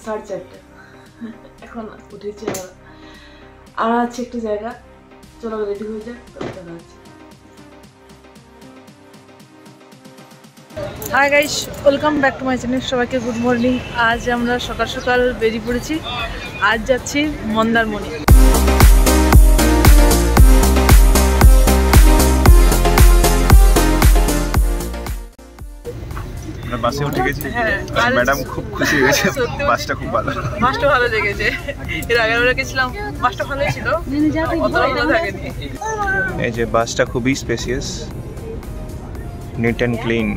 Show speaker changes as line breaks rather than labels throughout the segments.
4:30 এখন উঠেছি আর আছে একটু জায়গা। চলো রেডি হয়ে যাক, তারপর দেখা হচ্ছে। Hi guys, welcome back to my channel. সবাইকে গুড মর্নিং। আজ আমরা সকাল সকাল বেরিয়ে পড়েছি। আজ যাচ্ছি মন্দারমণি।
বাসে উঠে গেছি, ম্যাডাম খুব খুশি হয়েছে। বাসটা খুব ভালো,
বাসটা ভালো লেগেছে। এর আগে আমরা গেছিলাম, বাসটা ভালোই ছিল, অত ভালো থাকেনি।
এই যে বাসটা খুবই স্পেসিয়াস, নিট অ্যান্ড ক্লিন।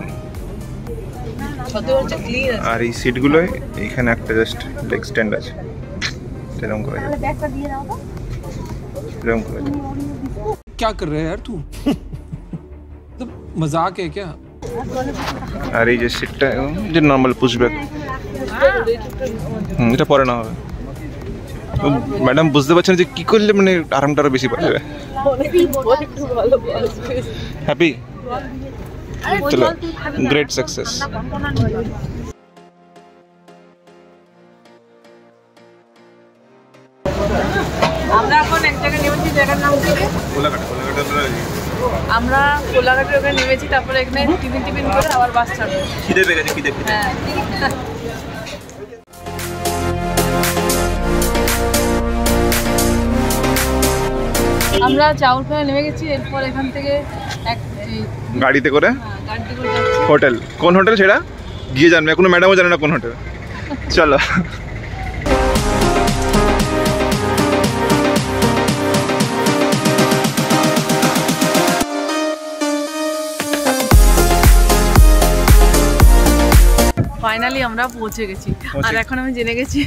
আর এই সিটগুলোয় এখানে একটা জাস্ট লেগ স্ট্যান্ড আছে, এরকম করে এরকম করে।
क्या कर रहे हैं यार तू? तो मजाक है क्या?
আর এই যে সিটটা যে নর্মাল পুশব্যাক, এটা পরে না হবে। ম্যাডাম বুঝতে পারছেন যে কি করলে মানে আরামটা আরো বেশি পাবে। হ্যাপি? চলো, গ্রেট সাকসেস।
আমরা এখন এক জায়গায় নেমেছি, জায়গার নাম কি? আমরা কোলাঘাটের ওখানে নেমেছি, তারপরে এখানে টিফিন করে আবার বাস ছাড়বো।
খিদে পেয়ে গেছে, খিদে।
হ্যাঁ, আমরা চাউলখানে নেমে গেছি। এরপর এখান থেকে
গাড়িতে করে
যাচ্ছি
হোটেল। কোন হোটেল সেটা গিয়ে জানবে, এখনো ম্যাডামও জানে না কোন হোটেল। চলো।
ফাইনালি আমরা পৌঁছে গেছি। আর এখন আমি জেনে গেছি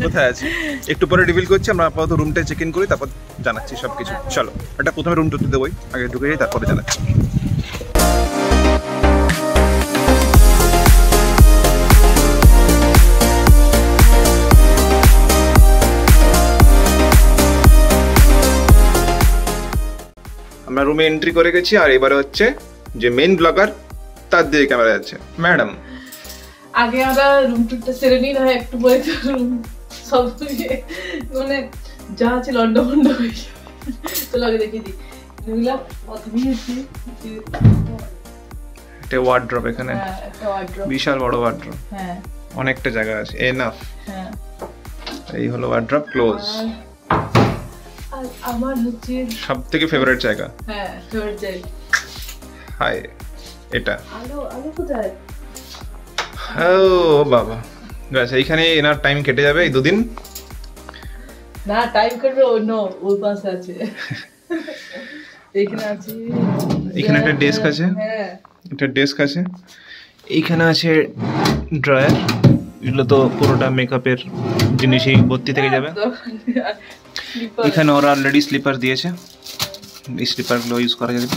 কোথায় আছি। একটু পরে রিভিল করছি। আমরা আপাতত রুমটা চেক ইন করি, তারপর জানাচ্ছি সবকিছু। চলো, এটা প্রথমে রুম ঢুকতে দেবই, আগে ঢুকে যাই, তারপরে জানাচ্ছি। আমরা রুমে এন্ট্রি করে গেছি। আর এবারে হচ্ছে যে মেইন ব্লগার, তার দিকে ক্যামেরা যাচ্ছে। ম্যাডাম
আগে আমরা রুম টুরটা সেরে নিই, না একটু পরে তো রুম সব মানে যা আছে লন্ডভন্ড হয়ে যাবে। চলো আগে দেখিয়ে দিই। এগুলা প্রথমেই হচ্ছে
একটা ওয়ার্ড্রপ, এখানে
একটা ওয়ার্ড্রপ,
বিশাল বড় ওয়ার্ড্রপ।
হ্যাঁ,
অনেকটা জায়গা আছে, এনাফ।
হ্যাঁ,
এই হলো ওয়ার্ড্রপ, ক্লোজ।
আর আমার হচ্ছে
সবথেকে ফেভারিট জায়গা।
হ্যাঁ, ফেভারিট জায়গা।
হাই, এটা
আলো আলো কোথায়?
ও বাবা, ব্যাস এইখানে এনার টাইম কেটে যাবে এই দুদিন।
না, টাইম কাটবে অন্য ওই পাশে আছে। এখানে আছে,
এখানে একটা ডেস্ক আছে।
হ্যাঁ,
একটা ডেস্ক আছে। এইখানে আছে ড্রয়ার। এগুলো তো পুরোটা মেকআপের জিনিসই ভর্তি থেকে যাবে। এখানে ওরা অলরেডি স্লিপার দিয়েছে, এই স্লিপারগুলো ইউজ করা যাবে।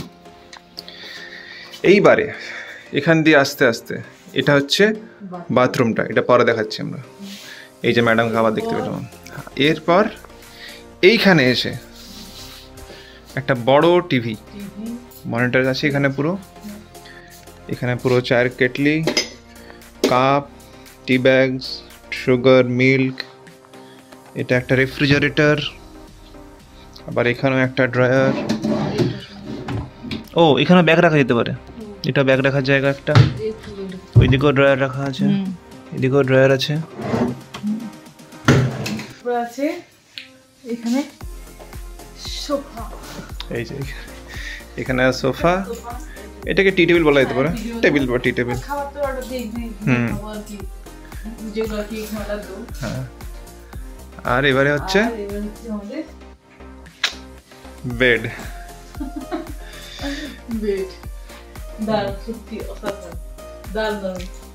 এইবারে এখান দিয়ে আস্তে আস্তে এটা হচ্ছে বাথরুমটা, এটা পরে দেখাচ্ছি আমরা। এই যে ম্যাডাম খাবার দেখতে পেলাম। এরপর এইখানে এসে একটা বড় টিভি মনিটর আছে এখানে পুরো। এখানে পুরো চায়ের কেটলি, কাপ, টি ব্যাগস, সুগার, মিল্ক। এটা একটা রেফ্রিজারেটর। আবার এখানেও একটা ড্রয়ার। ও, এখানে ব্যাগ রাখা যেতে পারে, এটা ব্যাগ রাখার জায়গা একটা। ওইদিকেও ড্রয়ার রাখা আছে, এদিকেও ড্রয়ার আছে।
আছে এখানে সোফা। এই যে
এখানে সোফা, এটাকে টি টেবিল বলা যেতে পারে, টেবিল বা টি টেবিল। হ্যাঁ। আর এবারে হচ্ছে বেড।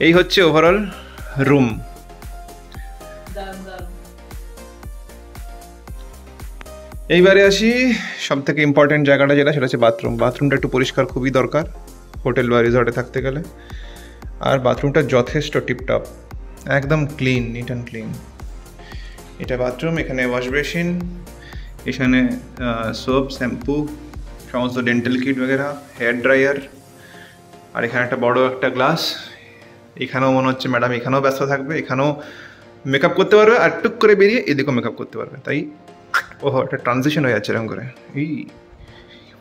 এই হচ্ছে ওভারঅল রুম। এইবারে আসি সব থেকে ইম্পর্টেন্ট জায়গাটা, যেটা সেটা হচ্ছে বাথরুম। বাথরুমটা একটু পরিষ্কার খুবই দরকার হোটেল বা রিসর্টে থাকতে গেলে। আর বাথরুমটা যথেষ্ট টিপটপ, একদম ক্লিন, নিট অ্যান্ড ক্লিন। এটা বাথরুম। এখানে ওয়াশ বেসিন, এখানে সোপ, শ্যাম্পু, সমস্ত ডেন্টাল কিট वगैरह, হেয়ার ড্রায়ার। আর এখানে একটা বড় একটা গ্লাস। এখানেও মনে হচ্ছে ম্যাডাম এখানেও ব্যস্ত থাকবে, এখানেও মেকআপ করতে পারবে আর টুক করে বেরিয়ে এদিকেও মেকআপ করতে পারবে। তাই ওহো একটা ট্রানজিশন হয়ে যাচ্ছে এরকম করে, এই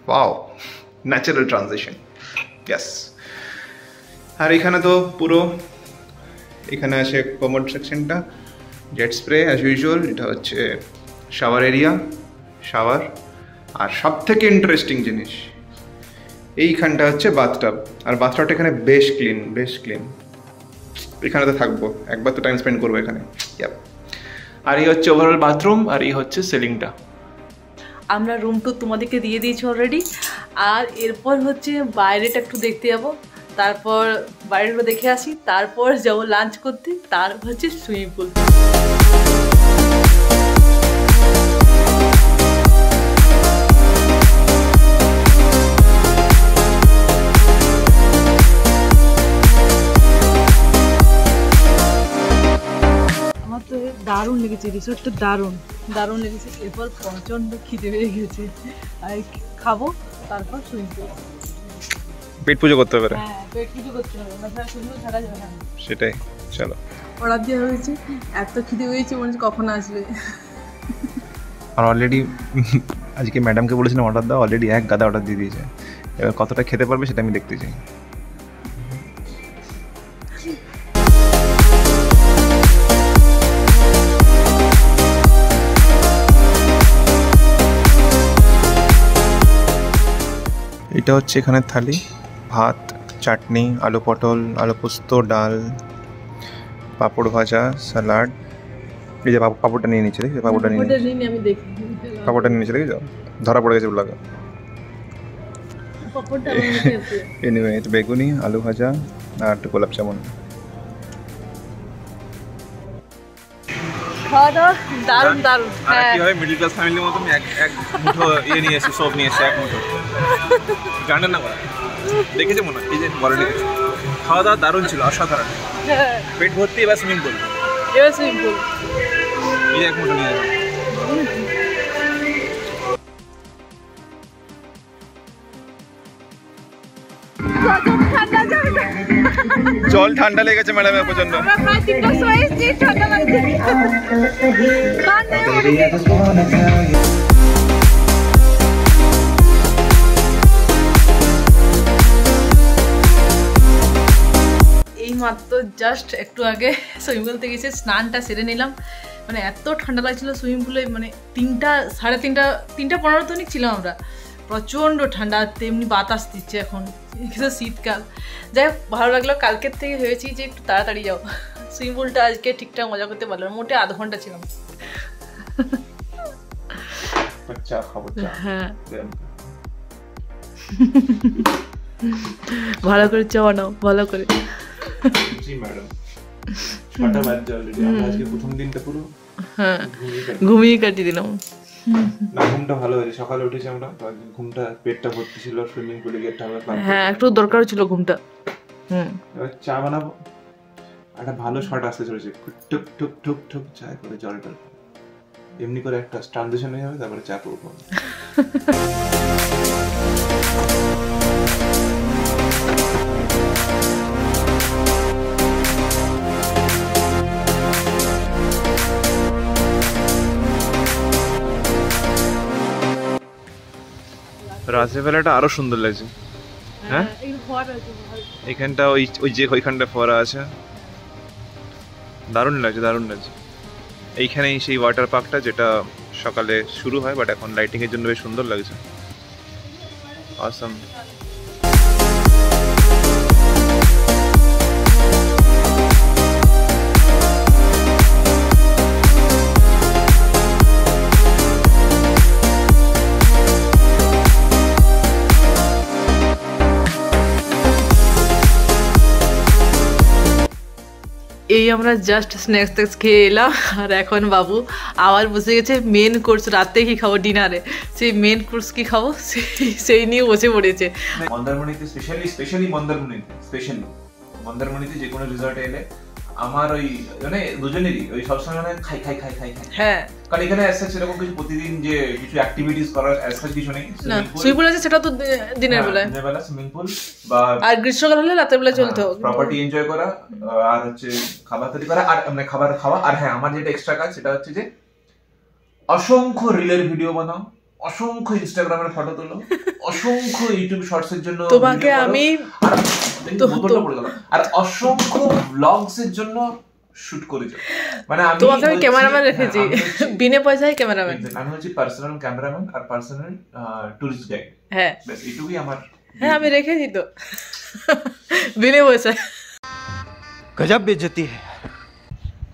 ওয়াও ন্যাচারাল ট্রানজিশন, ইয়েস। আর এখানে তো পুরো এখানে আছে কমোড সেকশনটা, জেট স্প্রে অ্যাজ ইউজুয়াল, এটা হচ্ছে শাওয়ার এরিয়া, শাওয়ার। আর সব থেকে ইন্টারেস্টিং জিনিস এইখানটা হচ্ছে বাথটাব, আর বাথটাবটা এখানে বেশ ক্লিন, বেশ ক্লিন। এখানে তো থাকবো, একবার তো টাইম স্পেন্ড করবো এখানে। আর এই হচ্ছে ওভারঅল বাথরুম, আর এই হচ্ছে সিলিংটা।
আমরা রুম টুর তোমাদেরকে দিয়ে দিয়েছি অলরেডি, আর এরপর হচ্ছে বাইরেটা একটু দেখতে যাবো, তারপর বাইরেটা দেখে আসি, তারপর যাবো লাঞ্চ করতে, তারপর হচ্ছে সুইমিং পুল। আমার তো দারুণ লেগেছে, রিসোর্টটা দারুণ দারুণ লেগেছে। এরপর প্রচণ্ড খিদে পেয়ে গেছে, আর খাবো, তারপর সুইমিং পুল।
পেট পুজো করতে হবে।
হ্যাঁ, পেট পুজো করতে হবে, সুইমিং পুল থাকা যাবে না।
সেটাই, চলো।
অর্ডার দেওয়া হয়েছে, এত খিদে পেয়েছে মনে হচ্ছে কখন আসবে।
আর অলরেডি আজকে ম্যাডামকে বলেছিলাম অর্ডার দাও, অলরেডি এক গাদা অর্ডার দিয়ে দিয়েছে। এবার কতটা খেতে পারবে সেটা আমি দেখতে চাই। এটা হচ্ছে এখানে থালি, ভাত, চাটনি, আলু পটল, আলু পোস্ত, ডাল, পাঁপড় ভাজা, স্যালাড। এই যে পাঁপড়টা নিয়ে নিচ্ছে, দেখি পাঁপড়টা নিয়ে নিচ্ছে,
আমি দেখি
পাঁপড়টা নিয়ে নিচ্ছে, দেখি যাও ধরা পড়ে গেছে ব্লগে। এনিওয়ে এটা বেগুনি, আলু ভাজা আর একটু গোলাপ জামুন।
খাওয়া দাওয়া দারুণ দারুণ।
আর কি হয় মিডল ক্লাস ফ্যামিলির মতো আমি এক মুঠো ইয়ে নিয়ে এসেছি, সব নিয়ে এসেছি এক মুঠো। জানেন না বলা দেখেছে মনে হয়, এই যে বড় নিয়ে খাওয়া দাওয়া দারুণ ছিল, অসাধারণ। পেট ভর্তি, এবার সুইমিং পুল,
এবার সুইমিং পুল।
এই এক মুঠো নিয়ে যাবো। জল ঠান্ডা লেগেছে ম্যাডামের প্রচন্ড।
এই মাত্র জাস্ট একটু আগে সুইমিং পুল থেকে এসে স্নানটা সেরে নিলাম, মানে এত ঠান্ডা লাগছিল সুইমিং পুলে, মানে 3:30 তো অনেক ছিলাম আমরা, প্রচণ্ড ঠান্ডা, তেমনি বাতাস দিচ্ছে এখন, কিন্তু শীতকাল। যাই হোক ভালো লাগলো, কালকের থেকে ভেবেছি যে একটু তাড়াতাড়ি যাও, সুইমিং পুলটা আজকে ঠিকঠাক মজা করতে পারলাম, মোটে আধ ঘন্টা ছিলাম। হ্যাঁ ভালো করে চা বানাও, ভালো করে। হ্যাঁ ঘুমিয়ে কাটিয়ে দিলাম।
না ঘুমটা ভালো হয়েছে, সকালে উঠেছি আমরা, ঘুমটা পেটটা ভর্তি ছিল, সুইমিং পুলে গিয়ে
হ্যাঁ একটু দরকার ছিল ঘুমটা।
এবার চা বানাবো, একটা ভালো শট আসতে চলেছে, টুক টুক টুক টুক চা করে জল টল, এমনি করে একটা ট্রানজিশন হয়ে যাবে, তারপরে চা করবো। রাতের বেলাটা আরো সুন্দর লাগছে। হ্যাঁ এখানটা ওই যে ওইখানটা ফোয়ারা আছে, দারুণ লাগছে, দারুণ লাগছে। এইখানেই সেই ওয়াটার পার্কটা যেটা সকালে শুরু হয়, বাট এখন লাইটিং এর জন্য বেশ সুন্দর লাগছে। অসাম।
এই আমরা জাস্ট স্ন্যাক্স খেয়ে এলাম, আর এখন বাবু আবার বসে গেছে মেন কোর্স, রাতে কি খাবো ডিনারে, সেই মেন কোর্স কি খাবো সেই নিয়ে বসে পড়েছে।
মন্দারমণিতে স্পেশালি মন্দারমণিতে যে কোনো রিসর্টে এলে আমার ওই মানে দুজনেরই ওই সবসময় মানে খাই খাই খাই খাই খাই।
হ্যাঁ,
কারণ এখানে অ্যাজ সেরকম কিছু প্রতিদিন যে কিছু অ্যাক্টিভিটিস করার অ্যাজ কিছু নেই।
সুইমিং পুল আছে, সেটা তো দিনের বেলায়,
দিনের বেলা সুইমিং পুল বা
আর গ্রীষ্মকাল হলে রাতের বেলা চলতো।
প্রপার্টি এনজয় করা আর হচ্ছে খাবার তৈরি করা আর মানে খাবার খাওয়া। আর হ্যাঁ, আমার যেটা এক্সট্রা কাজ সেটা হচ্ছে যে অসংখ্য রিলের ভিডিও বানাও, অসংখ্য ইনস্টাগ্রামের ফটো তোলো, অসংখ্য ইউটিউব শর্টস এর জন্য
তোমাকে আমি
আর অসংখ্য ব্লগস এর জন্য শুট করেছি। মানে আমি
তোমাকে আমি ক্যামেরাম্যান রেখেছি, বিনা পয়সায় ক্যামেরাম্যান।
আমি হচ্ছে পার্সোনাল ক্যামেরাম্যান আর পার্সোনাল টুরিস্ট গাইড।
হ্যাঁ,
ব্যাস এইটুকুই আমার।
হ্যাঁ, আমি রেখেছি তো বিনা পয়সায়।
गजब बेइज्जती है।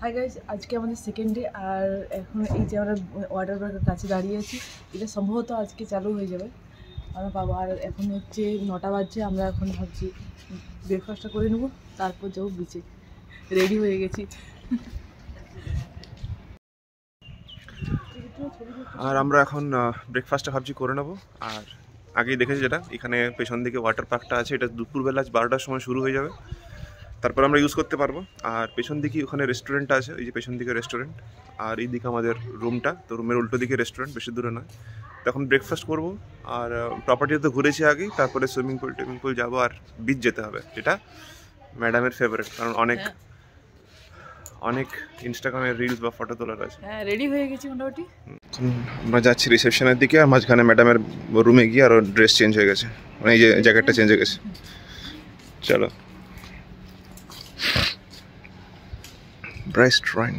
হাই গাইস, আজকে আমাদের সেকেন্ড ডে, আর এখন এই যে আমরা ওয়াটার পার্কের কাছে দাঁড়িয়ে আছি, এটা সম্ভবত আজকে চালু হয়ে যাবে আমরা পাবো। আর এখন হচ্ছে 9টা বাজছে, আমরা এখন ভাবছি ব্রেকফাস্টটা করে নেবো, তারপর যাবো বিচে। রেডি হয়ে গেছি।
আর আমরা এখন ব্রেকফাস্টটা ভাবছি করে নেবো। আর আগেই দেখেছি যেটা এখানে পেছন দিকে ওয়াটার পার্কটা আছে, এটা দুপুরবেলা 12টার সময় শুরু হয়ে যাবে, তারপর আমরা ইউজ করতে পারবো। আর পেছন দিকে ওখানে রেস্টুরেন্টটা আছে, এই যে পেছন দিকে রেস্টুরেন্ট, আর এই দিকে আমাদের রুমটা, তো রুমের উল্টো দিকে রেস্টুরেন্ট, বেশি দূরে নয়। তখন ব্রেকফাস্ট করবো আর প্রপার্টিতে তো ঘুরেছি আগেই, তারপরে সুইমিং পুল যাবো আর বিচ যেতে হবে, যেটা ম্যাডামের ফেভারিট, কারণ অনেক ইনস্টাগ্রামে রিলস বা ফটো তোলার আছে।
হ্যাঁ, রেডি হয়ে গেছি মোটামুটি।
আমরা যাচ্ছি রিসেপশনের দিকে, আর মাঝখানে ম্যাডামের রুমে গিয়ে আরও ড্রেস চেঞ্জ হয়ে গেছে, মানে এই যে জ্যাকেটটা চেঞ্জ হয়ে গেছে। চলো ব্রাইস ট্রাইন।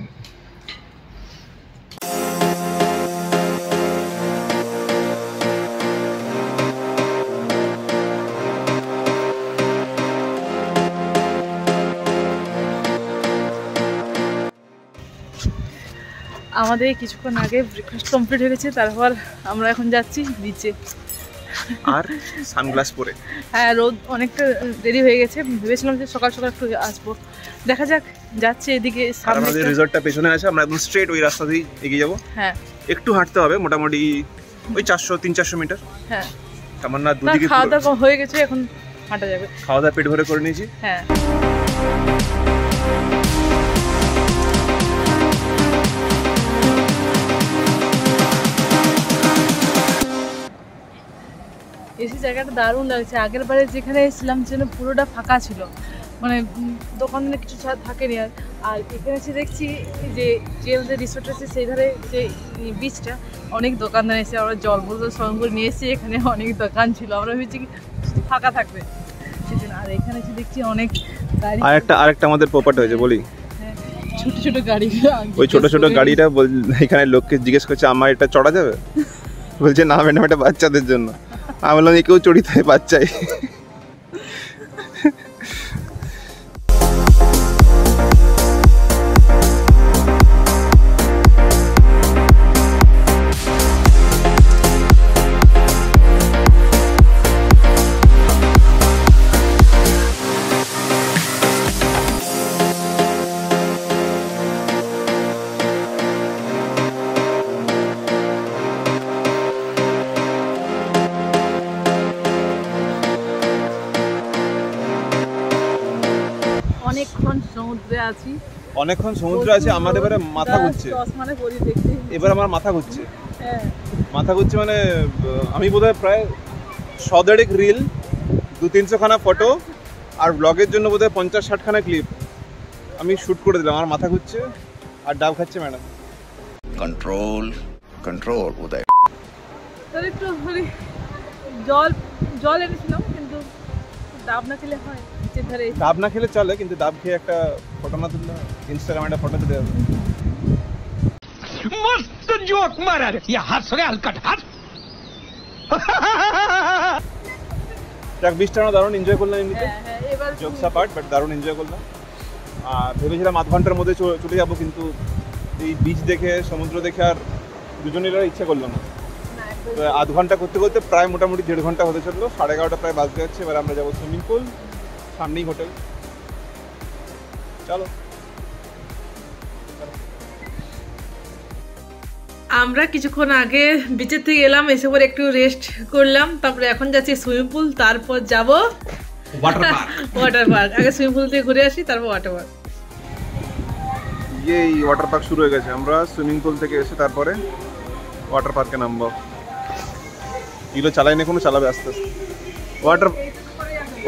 আমাদের কিছুক্ষণ আগে ব্রেকফাস্ট কমপ্লিট হয়ে গেছে, তারপর আমরা এখন যাচ্ছি বিচে।
আর সানগ্লাস পরে।
হ্যাঁ, রোদ অনেকটা দেরি হয়ে গেছে, ভেবেছিলাম যে সকাল সকাল একটু আসবো, দেখা যাক। যাচ্ছে এদিকে সামনে,
আমাদের রিসর্টটা পেছনে আছে, আমরা একদম স্ট্রেট ওই রাস্তা দিয়ে এগিয়ে যাবো।
হ্যাঁ,
একটু হাঁটতে হবে, মোটামুটি ওই 300-400 মিটার।
হ্যাঁ,
তামান্না দুদিকে
খাওয়া দাওয়া হয়ে গেছে, এখন হাঁটা যাবে।
খাওয়া দাওয়া পেট ভরে করে নিয়েছি।
হ্যাঁ, এসে জায়গাটা দারুণ লাগছে। আগের বারে যেখানে এসেছিলাম যেন পুরোটা ফাঁকা ছিল, মানে দোকানে কিছু থাকেনি। আর এখানে এসে দেখছি যে যে রিসোর্ট আছে সেই ধারে যে বিচটা, অনেক দোকানদার এসে আমরা জল বোতল সঙ্গে করে নিয়ে এসেছি। এখানে অনেক দোকান ছিল, আমরা ভেবেছি কি ফাঁকা থাকবে সেদিন। আর এখানে এসে দেখছি অনেক গাড়ি।
আরেকটা আমাদের প্রপার্টি হয়েছে বলি,
হ্যাঁ, ছোট ছোট গাড়ি।
ওই ছোট ছোট গাড়িটা এখানে লোককে জিজ্ঞেস করছে আমার এটা চড়া যাবে, বলছে না ম্যাডাম এটা বাচ্চাদের জন্য। আমি বললাম কেউ চড়িতে হয় বাচ্চাই।
অনেকক্ষণ সমুদ্রে আছি,
অনেকক্ষণ সমুদ্র আছে, আমার এবারে মাথা ঘুরছে। এবার আমার মাথা ঘুরছে, মাথা ঘুরছে মানে আমি বোধহয় প্রায় 100 রিল, 200-300 খানা ফটো আর ব্লগের জন্য বোধহয় 50-60 খানা ক্লিপ আমি শ্যুট করে দিলাম। আমার মাথা ঘুরছে আর ডাব খাচ্ছে ম্যাডাম।
কন্ট্রোল কন্ট্রোল উদয়।
তাহলে একটু জল এনেছিলাম, কিন্তু ডাব না খেলে হয়।
ডাব না খেলে চলে, কিন্তু ডাব খেয়ে একটা ফটো না তুললে ইনস্টাগ্রামে একটা ফটো তুলে দেবে।
मस्त जोक मारा रे, ये हंस रे हलकट हंस।
ট্রাক বিচটা আমরা দারুণ এনজয় করলাম, এমনিতে জোকস অ্যাপার্ট, বাট দারুণ এনজয় করলাম। আর ভেবেছিলাম আধ ঘন্টার মধ্যে চলে যাবো, কিন্তু এই বিচ দেখে সমুদ্র দেখে আর দুজনেরা ইচ্ছা করলো না। আধ ঘন্টা করতে করতে প্রায় মোটামুটি 1.5 ঘন্টা হতে চললো, 11:30 প্রায় বাজতে যাচ্ছে। এবার আমরা যাবো সুইমিং পুল, সামনেই হোটেল। চলো।
আমরা কিছুক্ষণ আগে বিচের থেকে এলাম, এসে পরে একটু রেস্ট করলাম, তারপরে এখন যাচ্ছি সুইমিং পুল, তারপর যাব ওয়াটার পার্ক। আগে সুইমিং পুল থেকে ঘুরে আসি, তারপর ওয়াটার পার্ক।
এই ওয়াটার পার্ক শুরু হয়ে গেছে। আমরা সুইমিং পুল থেকে এসে তারপরে ওয়াটার পার্কে নামবো। এগুলো চালাই না, কোনো চালাবে আস্তে আস্তে।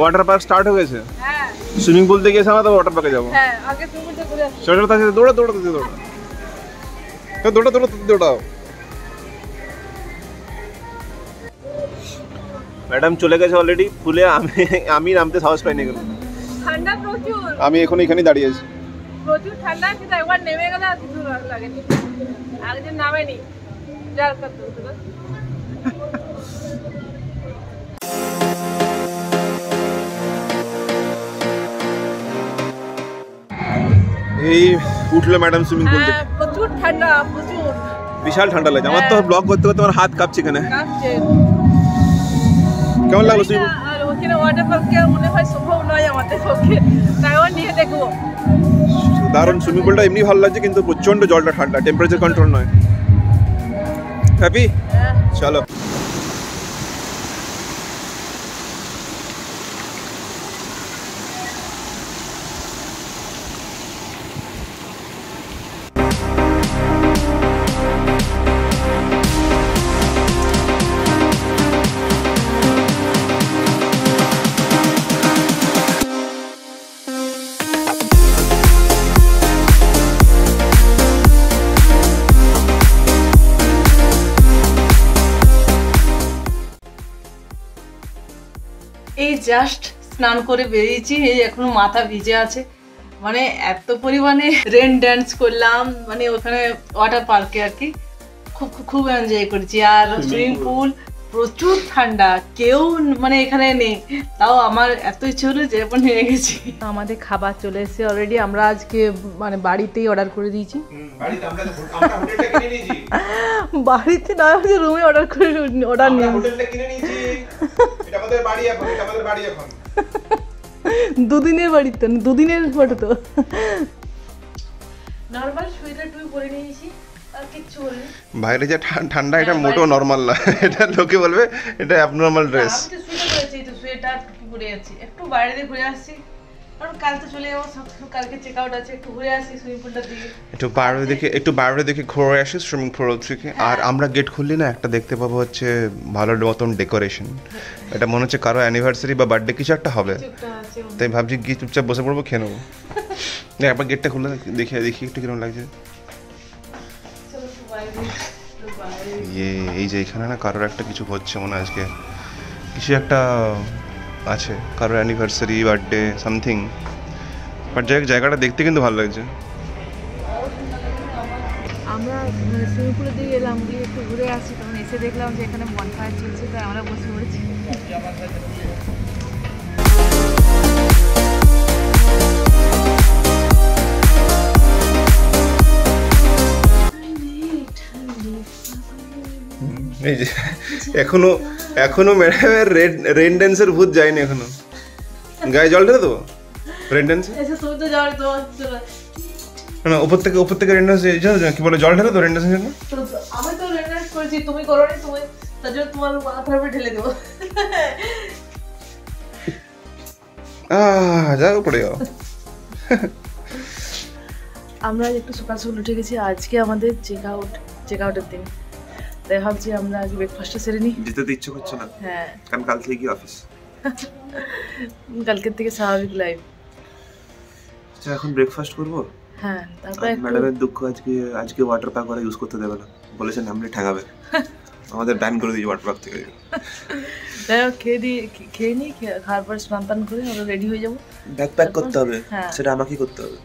ওয়াটার পার্ক স্টার্ট হয়ে গেছে।
হ্যাঁ
সুইমিং পুল থেকে এসে আমরা তো ওয়াটার পার্কে যাবো।
হ্যাঁ আগে তুমি তো ঘুরে আসো।
ছোট আছে, দৌড়া দৌড়া দৌড়া দৌড়া দৌড়া দৌড়াও। ম্যাডাম চলে গেছে অলরেডি ফুলে। আমি নামতে সাহস পাইনি কেন।
ঠান্ডা প্রচুর,
আমি এখন এখানেই দাঁড়িয়ে আছি।
প্রচুর ঠান্ডা, কিন্তু একবার নেমে গেলে আর কিছু লাগেনি। আরেকদিন নামেনি যার কত
এই উঠলো ম্যাডাম সুইমিং পুল থেকে।
প্রচুর ঠান্ডা, প্রচুর
বিশাল ঠান্ডা লাগছে। আমার তো ব্লগ করতে করতে আমার হাত কাঁপছে এখানে।
কাঁপছে।
কেমন লাগলো সুইমিং?
আর ওখানে ওয়াটার পার্কে মনে হয় সম্ভব নয় আমাদের পক্ষে, তাইও নিয়ে দেখবো।
দারুণ সুইমিং পুলটা এমনি ভালো লাগছে, কিন্তু প্রচন্ড জলটা ঠান্ডা, টেম্পারেচার কন্ট্রোল নয়। হ্যাপি? চলো।
এই জাস্ট স্নান করে বেরিয়েছি, এই এখনো মাথা ভিজে আছে। মানে এত পরিমাণে রেন ড্যান্স করলাম, মানে ওখানে ওয়াটার পার্কে আর কি। খুব খুব এনজয় করেছি। আর সুইমিং পুল প্রচুর ঠান্ডা, কেউ মানে এখানে নেই, তাও আমার এত ইচ্ছে হলো যে এখন নিয়ে গেছি। আমাদের খাবার চলে এসেছে অলরেডি। আমরা আজকে মানে বাড়িতেই অর্ডার করে দিয়েছি। বাড়িতে না, রুমে অর্ডার করে অর্ডার নিয়ে দুদিনের বাড়ি তো, দুদিনের ফটো তো। নর্মাল সোয়েটার টুই পরে নিয়েছি, আর কিচ্ছু বলিনি।
বাইরে যে ঠান্ডা, এটা মোটেও নরমাল না। এটা লোকে বলবে এটা অ্যাবনর্মাল ড্রেস।
আমি তো সোয়েটার পরেছি, তো সোয়েটার পরে আছি। একটু বাইরে দিয়ে ঘুরে আসছি, কারণ কাল তো চলে যাবো, কালকে চেক আউট আছে। একটু ঘুরে আসি সুইমিং পুলটার দিকে,
একটু বাইরে দেখে ঘুরে আসি সুইমিং পুল থেকে। আর আমরা গেট খুললি না, একটা দেখতে পাবো হচ্ছে ভালো মতন ডেকোরেশন। এটা মনে হচ্ছে কারো অ্যানিভার্সারি বা বার্থডে কিছু একটা হবে, তাই ভাবছি গিয়ে চুপচাপ বসে পড়বো, খেয়ে নেবো। একবার গেটটা খুলে দেখি একটু কিরকম লাগছে। এই যে এখানে না কারোর একটা কিছু হচ্ছে মনে হয়, আজকে কিছু একটা আছে, কারোর অ্যানিভার্সারি, বার্থডে, সামথিং। বাট জায়গাটা দেখতে কিন্তু ভালো লাগছে।
আমরা সুইমিং পুলের দিকে এলাম, গিয়ে একটু ঘুরে আসি, তখন এসে দেখলাম যে এখানে বনফায়ার চলছে, তাই আমরা বসে পড়েছি।
এই যে এখনো ম্যাডামের রেন ড্যান্সের ভূত যায়নি এখনো। গায়ে জল ঢেলে দেবো রেন ড্যান্সে? না, উপর থেকে রেন ড্যান্স কি বলে, জল ঢেলে তো রেন ড্যান্সের জন্য।
আমি তো রেন ড্যান্স করেছি, তুমি করোনি, তুমি তার জন্য তোমার মাথার উপরে ঢেলে দেবো।
যাও পড়ে যাও।
আমরা একটু সকাল সকাল উঠে গেছি, আজকে আমাদের চেক আউটের দিন, তাই ভাবছি আমরা আজকে ব্রেকফাস্টটা সেরে নিই।
যেতে তো ইচ্ছে করছে না,
হ্যাঁ,
কারণ কাল থেকে কি অফিস।
কালকের থেকে স্বাভাবিক লাইফ।
আচ্ছা, এখন ব্রেকফাস্ট করবো।
হ্যাঁ, তারপরে
ম্যাডামের দুঃখ, আজকে ওয়াটার পার্ক ওরা ইউজ করতে দেবে না, বলেছেন নামলে ঠেকাবে। আমাদের ব্যান করে দিয়েছে ওয়াটার পার্ক থেকে।
যাই হোক, খেয়ে নিই, খাওয়ার পর স্নান টান করে আমরা রেডি হয়ে যাবো।
ব্যাগ প্যাক করতে হবে, সেটা আমাকেই করতে হবে।